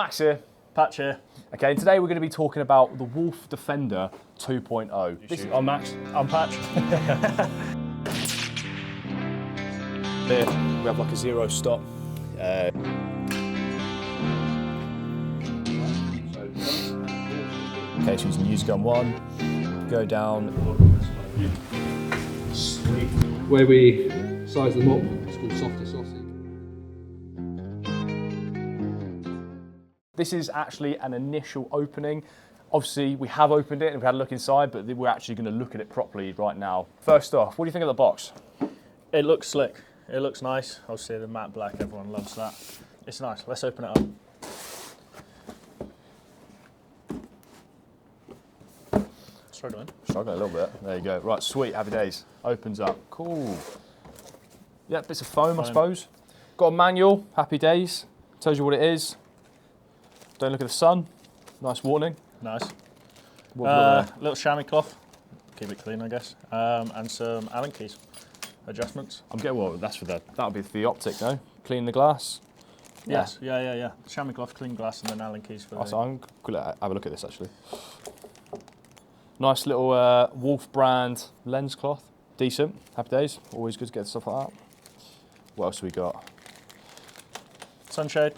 Max here. Patch here. Okay, and today we're going to be talking about the Wulf Defender 2.0. I'm Max. I'm Patch. Here we have like a zero stop. Okay, so using use gun 1, go down. Sweet. Where we size them up, it's called softer sausage. This is actually an initial opening. Obviously, we have opened it and we've had a look inside, but we're actually going to look at it properly right now. First off, what do you think of the box? It looks slick. It looks nice. Obviously, the matte black, everyone loves that. It's nice. Let's open it up. Struggling a little bit. There you go. Right, sweet. Happy days. Opens up. Cool. Yeah, bits of foam, I suppose. Got a manual. Happy days. Tells you what it is. Don't look at the sun. Nice warning. Nice. Little chamois cloth. Keep it clean, I guess. And some Allen keys. Adjustments. I'm getting well. That's for that'll be for the Optic, no? Clean the glass. Yes. Yeah. Chamois cloth, clean glass, and then Allen keys for the. I'm gonna have a look at this actually. Nice little Wulf brand lens cloth. Decent. Happy days. Always good to get stuff like that. What else have we got? Sunshade.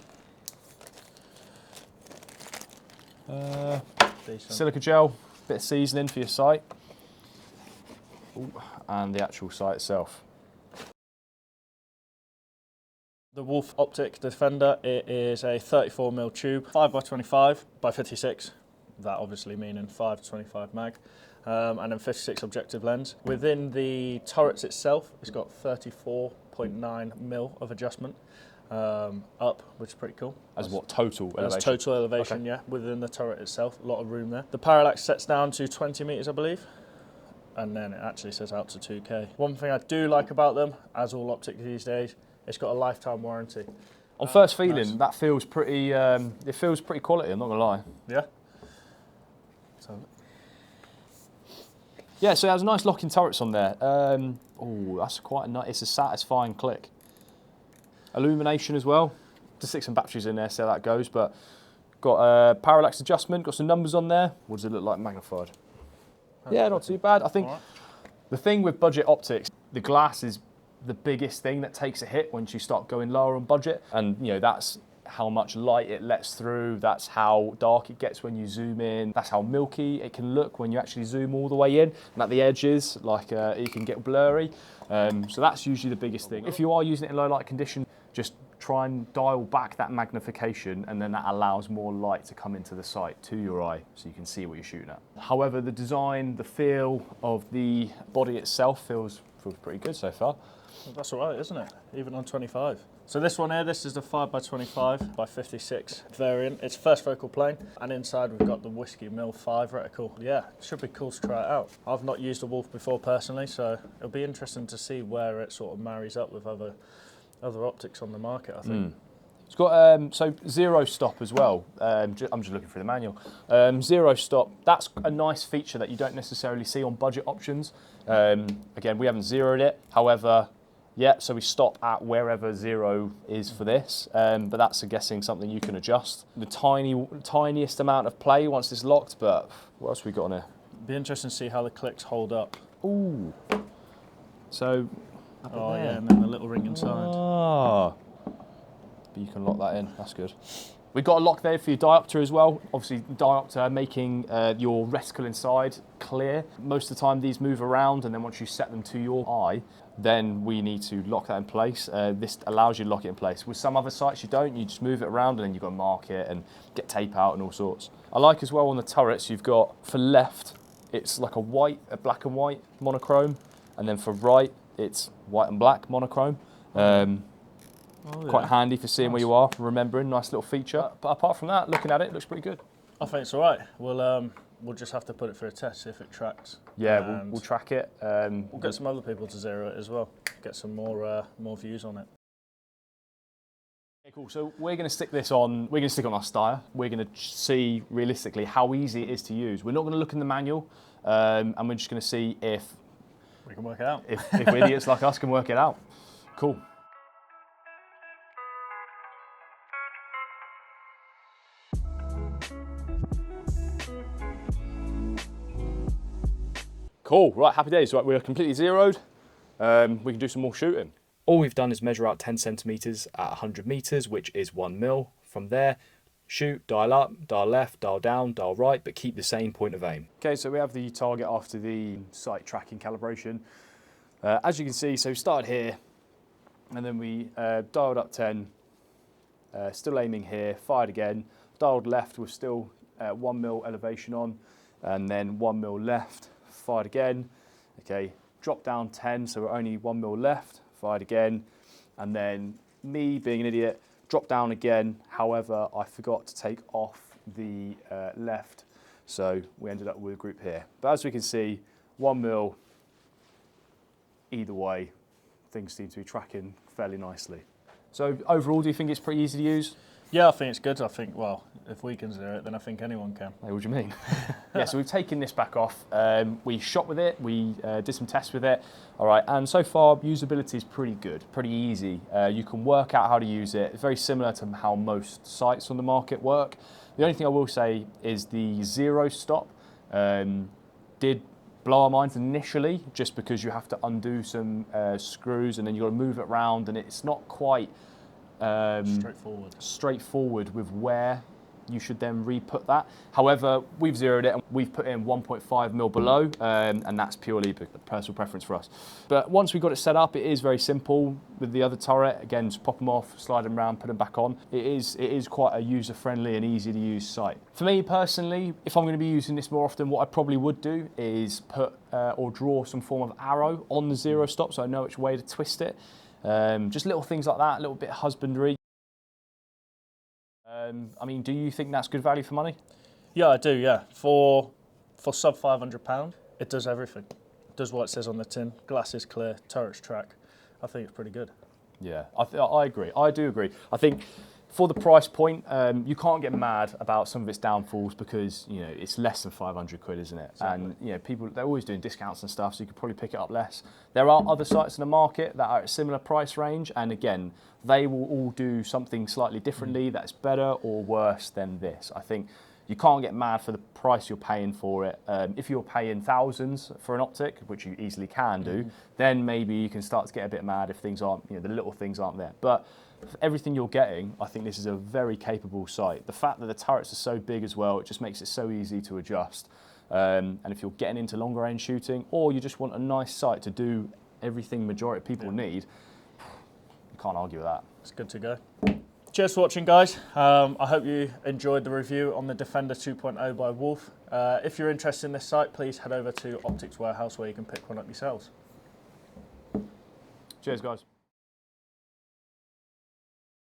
Silica gel, bit of seasoning for your sight. Ooh, and the actual sight itself. The Wulf Optic Defender, it is a 34mm tube, 5x25 by 56. That obviously meaning 5-25 mag, and then 56 objective lens. Within the turrets itself, it's got 34.9mm of adjustment. Up, which is pretty cool. As what, total elevation? That's total elevation, okay. Yeah, within the turret itself, a lot of room there. The parallax sets down to 20 meters, I believe, and then it actually says out to 2K. One thing I do like about them, as all optics these days, it's got a lifetime warranty. On first feeling, nice. That feels pretty, it feels pretty quality, I'm not gonna lie. Yeah? Yeah, so it has nice locking turrets on there. Oh, that's quite a nice, it's a satisfying click. Illumination as well. To stick some batteries in there, see how that goes. But got a parallax adjustment, got some numbers on there. What does it look like magnified? Yeah, not too bad. I think the thing with budget optics, the glass is the biggest thing that takes a hit once you start going lower on budget. And you know, that's how much light it lets through. That's how dark it gets when you zoom in. That's how milky it can look when you actually zoom all the way in. And at the edges, like it can get blurry. So that's usually the biggest thing. If you are using it in low light condition, just try and dial back that magnification, and then that allows more light to come into the sight, to your eye, so you can see what you're shooting at. However, the design, the feel of the body itself feels pretty good so far. Well, that's all right, isn't it? Even on 25. So this one here, this is the 5x25 by 56 variant. It's first focal plane, and inside we've got the Whiskey Mill 5 reticle. Yeah, should be cool to try it out. I've not used a Wulf before personally, so it'll be interesting to see where it sort of marries up with other optics on the market, I think. It's got so zero stop as well. I'm just looking through the manual. Zero stop, that's a nice feature that you don't necessarily see on budget options. Again, we haven't zeroed it. However, yeah, so we stop at wherever zero is for this, but that's, I'm guessing, something you can adjust. The tiniest amount of play once it's locked, but what else have we got on here? Be interesting to see how the clicks hold up. Ooh. So, oh yeah, and then the little ring inside. Ah. But you can lock that in, that's good. We've got a lock there for your diopter as well. Obviously, diopter making your reticle inside clear. Most of the time these move around, and then once you set them to your eye, then we need to lock that in place. This allows you to lock it in place. With some other sites you don't, you just move it around and then you've got to mark it and get tape out and all sorts. I like as well on the turrets, you've got, for left, it's like a black and white monochrome, and then for right, it's white and black monochrome. Quite handy for seeing where you are, remembering, nice little feature. But apart from that, looking at it, it looks pretty good. I think it's all right. We'll just have to put it through a test, see if it tracks. Yeah, we'll track it. We'll get some other people to zero it as well, get some more views on it. Okay, cool. So we're going to stick this on. We're going to stick on our Steyr. We're going to see realistically how easy it is to use. We're not going to look in the manual, and we're just going to see if we can work it out. If idiots like us can work it out. Cool. Cool, right, happy days. Right, we're completely zeroed. We can do some more shooting. All we've done is measure out 10 centimeters at 100 meters, which is 1 mil. From there, shoot, dial up, dial left, dial down, dial right, but keep the same point of aim. Okay, so we have the target after the sight tracking calibration. As you can see, so we started here, and then we dialed up 10, still aiming here, fired again, dialed left with still 1 mil elevation on, and then 1 mil left, fired again. Okay, drop down 10, so we're only 1 mil left, fired again, and then me being an idiot, drop down again. However, I forgot to take off the left, so we ended up with a group here. But as we can see, 1 mil either way, things seem to be tracking fairly nicely. So overall, do you think it's pretty easy to use? Yeah, I think it's good. I think, well, if we can zero it, then I think anyone can. Hey, what do you mean? Yeah, so we've taken this back off. We shot with it, we did some tests with it. All right, and so far, usability is pretty good, pretty easy. You can work out how to use it. It's very similar to how most sights on the market work. The only thing I will say is the zero stop did blow our minds initially, just because you have to undo some screws and then you've got to move it around, and it's not quite straightforward with where you should then re-put that. However, we've zeroed it and we've put in 1.5 mil below, and that's purely personal preference for us. But once we got it set up, it is very simple with the other turret. Again, just pop them off, slide them around, put them back on. It is quite a user-friendly and easy to use sight. For me personally, if I'm going to be using this more often, what I probably would do is put or draw some form of arrow on the zero stop so I know which way to twist it. Just little things like that, a little bit of husbandry. I mean, do you think that's good value for money? Yeah, I do, yeah. For sub £500, it does everything. It does what it says on the tin. Glass is clear, turrets track. I think it's pretty good. Yeah, I agree. I do agree. I think for the price point, you can't get mad about some of its downfalls because, you know, it's less than 500 quid, isn't it? Exactly. And, you know, people, they're always doing discounts and stuff, so you could probably pick it up less. There are other sites in the market that are at a similar price range, and again, they will all do something slightly differently that's better or worse than this. I think you can't get mad for the price you're paying for it. If you're paying thousands for an optic, which you easily can do, then maybe you can start to get a bit mad if things aren't, you know, the little things aren't there. But for everything you're getting, I think this is a very capable sight. The fact that the turrets are so big as well, it just makes it so easy to adjust. And if you're getting into longer range shooting, or you just want a nice sight to do everything majority of people need, you can't argue with that. It's good to go. Cheers for watching, guys. I hope you enjoyed the review on the Defender 2.0 by Wulf. If you're interested in this sight, please head over to Optic's warehouse where you can pick one up yourselves. Cheers, guys.